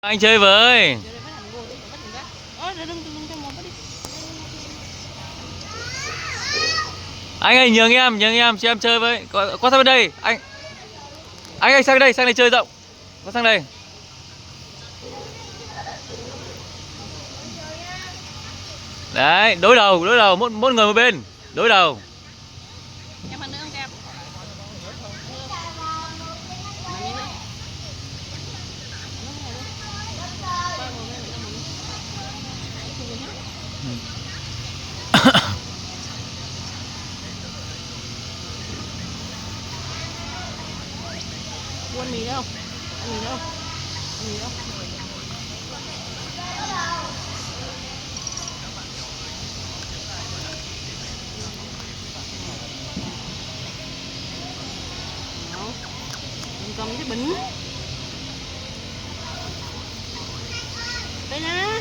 Anh chơi với. Anh ơi nhường em cho em chơi với. Có sang bên đây. Anh sang đây chơi rộng. Có sang đây. Đấy, đối đầu, mỗi người một bên. Đối đầu. Ăn mì đâu? Ăn mì đâu? Ăn mì đâu? Cầm cái bình. Đây nè.